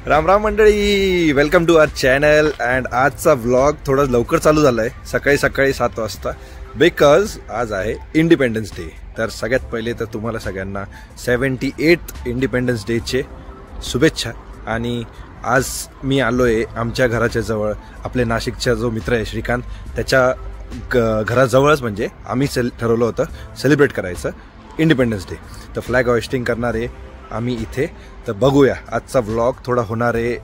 राम राम मंडळी, welcome to our channel. And आजचा vlog थोडा लवकर चालू झाला आहे, सकाळी 7 वाजता, बिकॉज आज आहे इंडिपेंडन्स डे. तर सगळ्यात पहिले तर तुम्हाला सगळ्यांना 78th इंडिपेंडन्स डेचे शुभेच्छा. आणि आज मी आलो आहे आमच्या घराच्या जवळ, आपले नाशिकचा जो मित्र आहे श्रीकांत, त्याच्या घराजवळच म्हणजे आम्ही ठरवलं होतं सेलिब्रेट करायचं इंडिपेंडन्स डे. तर फ्लॅग हॉइस्टिंग करणार आहे आम्ही इथे. तर बघूया, आजचा व्लॉग थोडा होणार आहे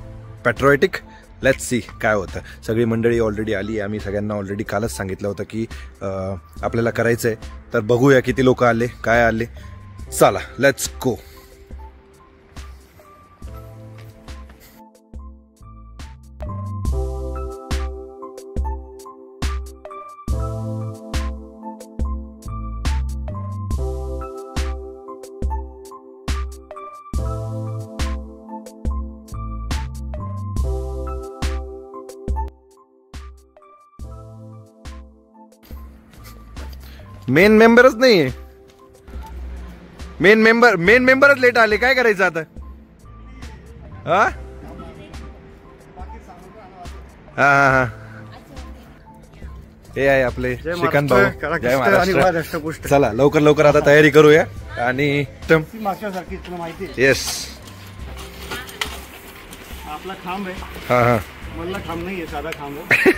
पॅट्रिऑटिक. लेट्स सी काय होतं. सगळी मंडळी ऑलरेडी आली आहे, आम्ही सगळ्यांना ऑलरेडी कालच सांगितलं होतं की आपल्याला करायचं आहे. तर बघूया किती लोक आले, काय आले. चला लेट्स गो. मेन मेंबरच नाहीये, मेन मेंबरच लेट आले. काय करायचं आता? हा हा हा हे आहे आपले श्रीकांत भाऊ. जय महाराष्ट्र. चला लवकर लवकर आता तयारी करूया. आणि येस, आपला खांब आहे. हा हा, मला खांब नाहीये, साधा खांब आहे.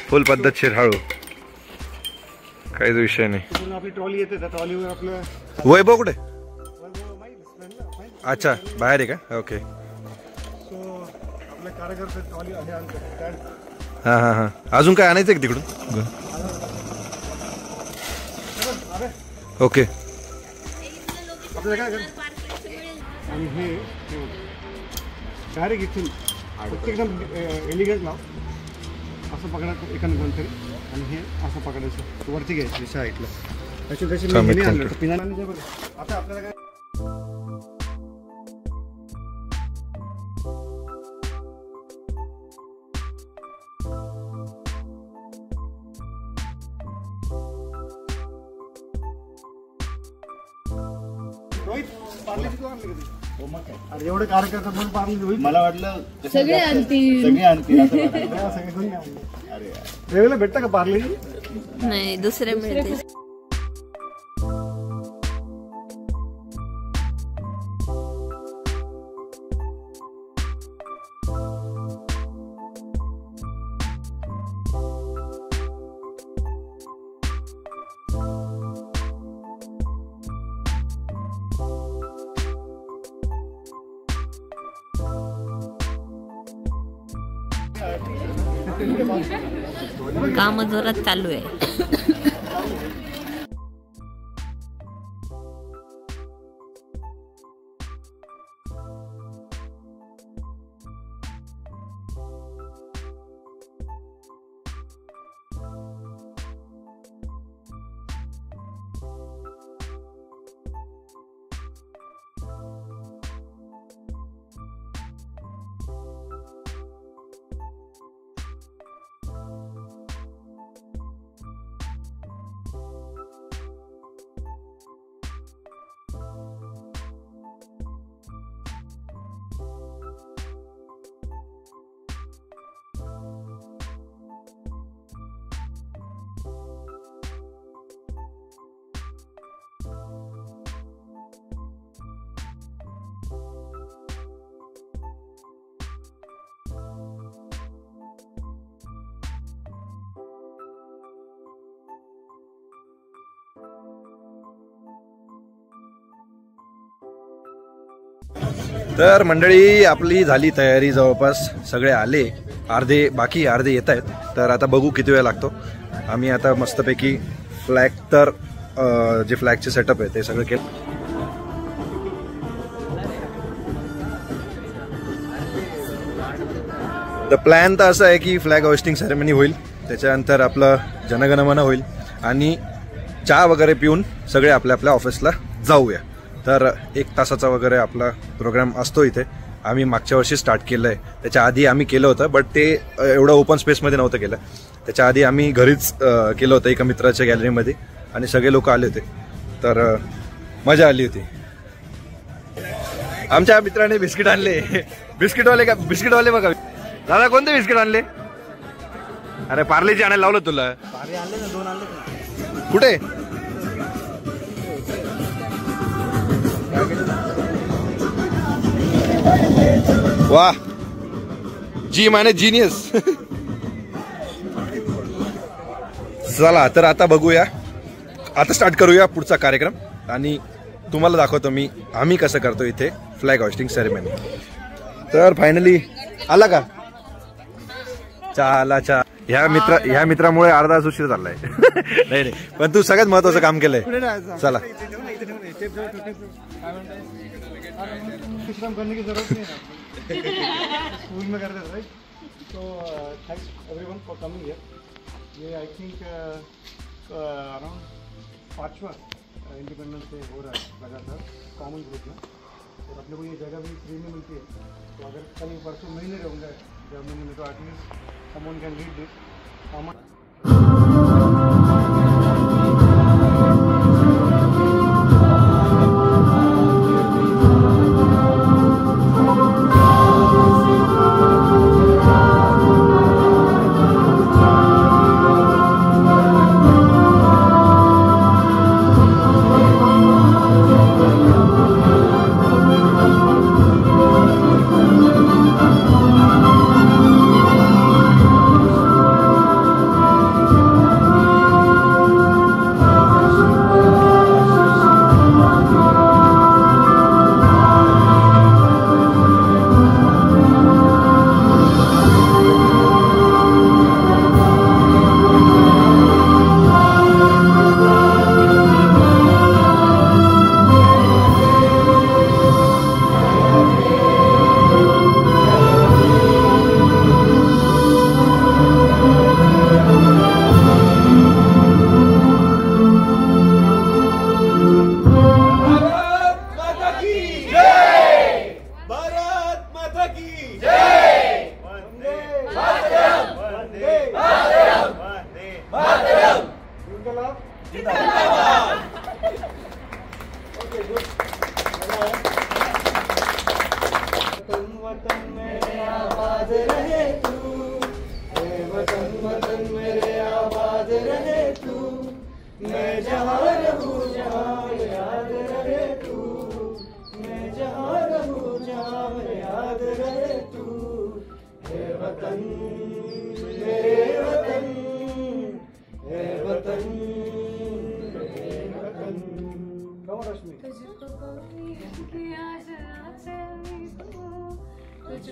फुल पद्धतशीर, हळू, काहीच विषय नाही. आपली ट्रॉली येते, त्या ट्रॉलीवर आपलं वैभव कुठे? अच्छा, बाहेर आहे का? ओके. सो आपल्या कार्यकर्ते ट्रॉली आहे आणतात. हा हा हा, अजून काय आणायचं का तिकडून? ओके. आपल्याला काय आणि हे डायरेक्ट इथून एकदम एलिगंट लाव, असं पकडायचं एकानं कोणतरी, आणि हे असं पकडायचं, वरती घ्यायची साईडला. अशी कशी आणलं पिनाने. आता आपल्याला काय एवढे कार्यकर्ते म्हणून पार्ली होईल. मला वाटलं सगळे आणतील. रेवेला भेटतं का पार्ली? नाही, दुसरे मिळते. काम जोरात चालू आहे. तर मंडळी आपली झाली तयारी, जवळपास सगळे आले, अर्धे बाकी, अर्धे येत आहेत. तर आता बघू किती वेळ लागतो. आम्ही आता मस्तपैकी फ्लॅग, तर जे फ्लॅगचे सेटअप आहे ते सगळं केलं. द प्लॅन तर असं आहे की फ्लॅग होस्टिंग सेरेमनी होईल, त्याच्यानंतर आपलं जनगणमन होईल आणि चहा वगैरे पिऊन सगळे आपल्या आपल्या ऑफिसला जाऊया. तर 1 तासाचा वगैरे आपला प्रोग्राम असतो इथे. आम्ही मागच्या वर्षी स्टार्ट केलं आहे, त्याच्या आधी आम्ही केलं होतं, बट ते एवढं ओपन स्पेसमध्ये नव्हतं केलं. त्याच्या आधी आम्ही घरीच केलं होतं एका मित्राच्या गॅलरीमध्ये, आणि सगळे लोक आले होते. तर मजा आली होती. आमच्या मित्राने बिस्किट आणले. बिस्किटवाले बघा. दादा कोणते बिस्किट आणले? अरे पार्लेची आणायला लावलं तुला. पार्ले आणले ना, 2 आणले. कुठे? वाह, जी माने जीनियस. चला तर आता बघूया, आता स्टार्ट करूया पुढचा कार्यक्रम आणि तुम्हाला दाखवतो मी आम्ही कसं करतो इथे फ्लॅग होस्टिंग सेरेमनी. तर फायनली आला का चला चहा. ह्या मित्रामुळे अर्धा तास उशीर झालाय. नाही पण तू सगळ्यात महत्वाचं काम केलंय. चला विश्राम करने की जरूरत नहीं है, स्कूल में करते थे. तो thanks everyone for coming here. ये आई थिंक अराउंड 5वां इंडिपेंडेंस डे हो रहा है लगातार कॉमन ग्रुप में. और अपने को ये जगह भी फ्री में मिलती है. तो अगर कल परसों महीने रहूँगा जर्मनी में, तो at least someone can lead this common.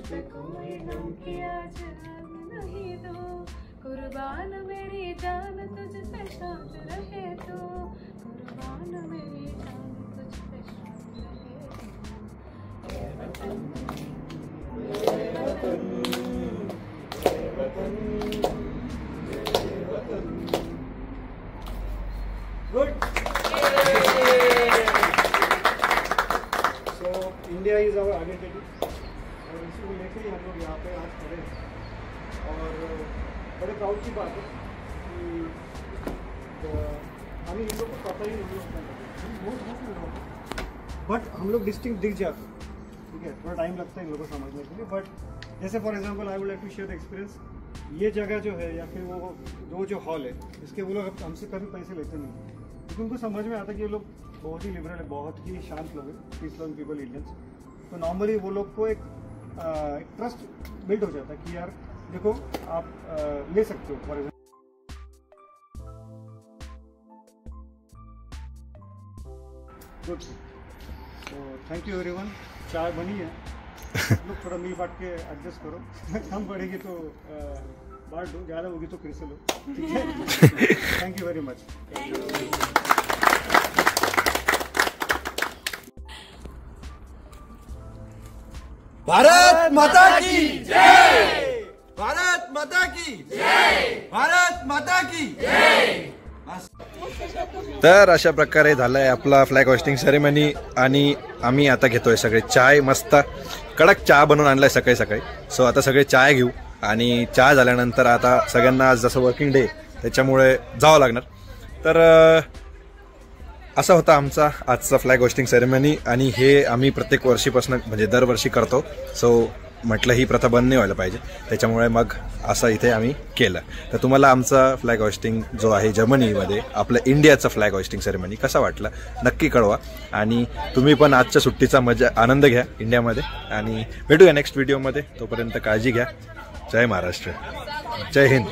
पे कोई गम किया जान नहीं दो, कुर्बान मेरी जान तुझ पे शान रहे तो, कुर्बान मेरी जान तुझ पे शान रहे तो। ए वतन, ए वतन, ए वतन, ए वतन। Good. So India is our identity. और इसी को लेकर ही हम लोग यहाँ पे आज खड़े हैं और बड़े प्राउड की बात है कि हमें इन लोग को पता ही नहीं होता, बट हम लोग डिस्टिंक्ट दिख जाते हैं, ठीक है। थोड़ा टाइम लगता है इन लोगों को समझने के लिए, बट जैसे for example I would like to share the experience. ये जगह जो है या फिर वो जो हॉल है, इसके वो लोग हमसे कभी पैसे लेते नहीं, क्योंकि उनको समझ में आता है कि ये लोग बहुत ही लिबरल है, बहुत ही शांत लोग हैं, पीस लविंग पीपल इंडियंस। तो नॉर्मली वो लोग को एक ट्रस्ट बिल्ड हो जाता है कि यार देखो आप ले सकते हो फॉर एग्जाम्पल। गुड, तो थैंक यू एवरीवन। चाय बनी है, लोग थोड़ा मिल बांट के एडजस्ट करो, कम पड़ेगी तो बांट दो, ज़्यादा होगी तो फिर से लो, ठीक है। Thank you very much. Bharat माता की जय, भारत माता की जय, भारत माता की जय। तर अशा प्रकारे झालाय आपला फ्लॅग होस्टिंग सेरेमनी आणि आम्ही आता घेतोय सगळे चाय, मस्त कडक चहा बनवून आणलाय सकाळी सकाळी। सो आता सगळे चाय घेऊ आणि चहा झाल्यानंतर आता सगळ्यांना आज जसं वर्किंग डे त्याच्यामुळे जावं लागणार। तर असा होता आमचा आजचा फ्लॅग होस्टिंग सेरेमनी आणि हे आम्ही प्रत्येक वर्षीपासून म्हणजे दरवर्षी करतो. सो म्हटलं ही प्रथा बंद नाही व्हायला पाहिजे, त्याच्यामुळे मग असं इथे आम्ही केलं. तर तुम्हाला आमचा फ्लॅग होस्टिंग जो आहे जर्मनीमध्ये आपलं इंडियाचा फ्लॅग होस्टिंग सेरेमनी कसा वाटला नक्की कळवा. आणि तुम्ही पण आजच्या सुट्टीचा आनंद घ्या इंडियामध्ये आणि भेटूया नेक्स्ट व्हिडिओमध्ये. तोपर्यंत काळजी घ्या. जय महाराष्ट्र, जय हिंद.